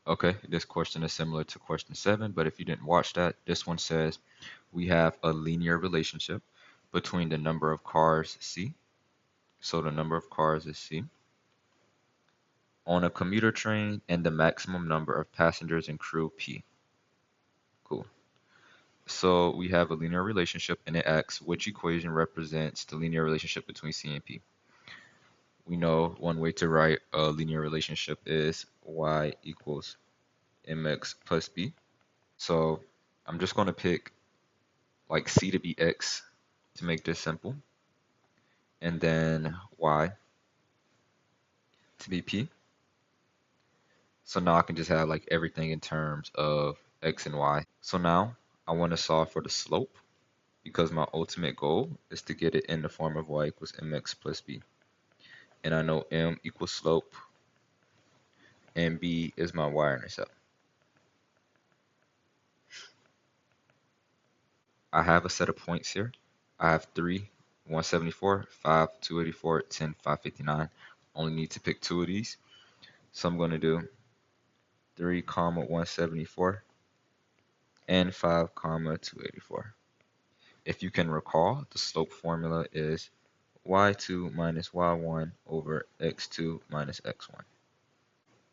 Okay, this question is similar to question 7, but if you didn't watch that, this one says we have a linear relationship between the number of cars C, so the number of cars is C, on a commuter train and the maximum number of passengers and crew P. Cool. So we have a linear relationship and it asks which equation represents the linear relationship between C and P. We know one way to write a linear relationship is y equals mx plus b. So I'm just going to pick like c to be x to make this simple, and then y to be p. So now I can just have like everything in terms of x and y. So now I want to solve for the slope because my ultimate goal is to get it in the form of y equals mx plus b. And I know m equals slope and b is my y-intercept. I have a set of points here. I have 3, 174, 5, 284, 10, 559. Only need to pick 2 of these. So I'm going to do 3, comma 174 and 5, comma 284. If you can recall, the slope formula is y2 minus y1 over x2 minus x1.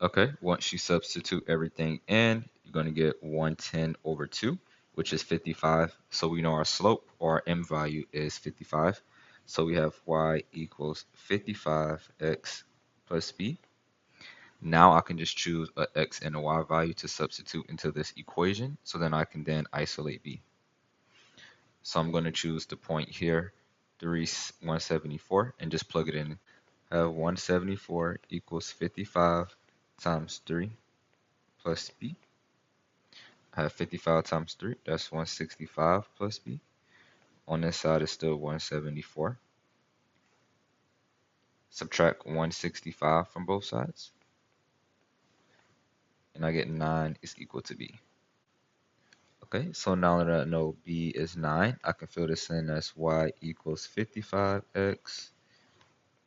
Okay, once you substitute everything in, you're going to get 110 over 2, which is 55. So we know our slope or our m value is 55. So we have y equals 55x plus b. Now I can just choose a x and a y value to substitute into this equation. So then I can then isolate b. So I'm going to choose the point here, 174, and just plug it in. I have 174 equals 55 times 3 plus b. I have 55 times 3, that's 165 plus b. On this side is still 174. Subtract 165 from both sides, and I get 9 is equal to b. Okay, so now that I know b is 9, I can fill this in as y equals 55x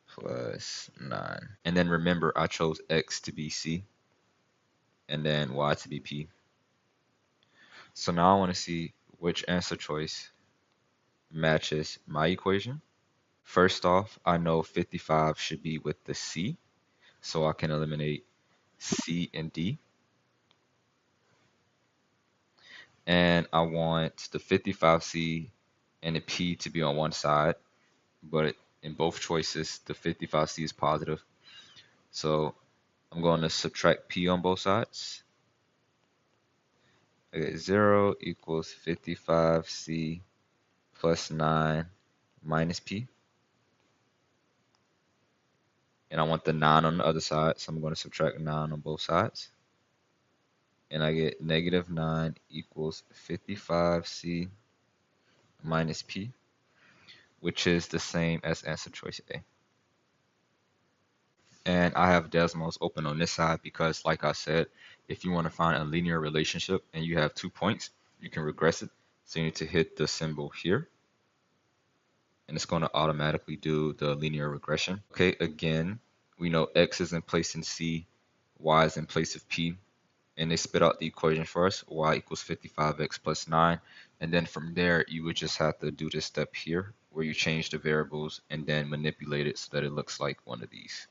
plus 9. And then remember, I chose x to be c, and then y to be p. So now I want to see which answer choice matches my equation. First off, I know 55 should be with the C, so I can eliminate C and D. And I want the 55C and the P to be on one side, but in both choices, the 55C is positive. So I'm going to subtract P on both sides. Okay, 0 equals 55C plus 9 minus P. And I want the 9 on the other side, so I'm going to subtract 9 on both sides. And I get negative 9 equals 55C minus P, which is the same as answer choice A. And I have Desmos open on this side because, like I said, if you want to find a linear relationship and you have 2 points, you can regress it. So you need to hit the symbol here, and it's going to automatically do the linear regression. Okay, again, we know x is in place in C, y is in place of P, and they spit out the equation for us, y equals 55x plus 9. And then from there, you would just have to do this step here where you change the variables and then manipulate it so that it looks like one of these.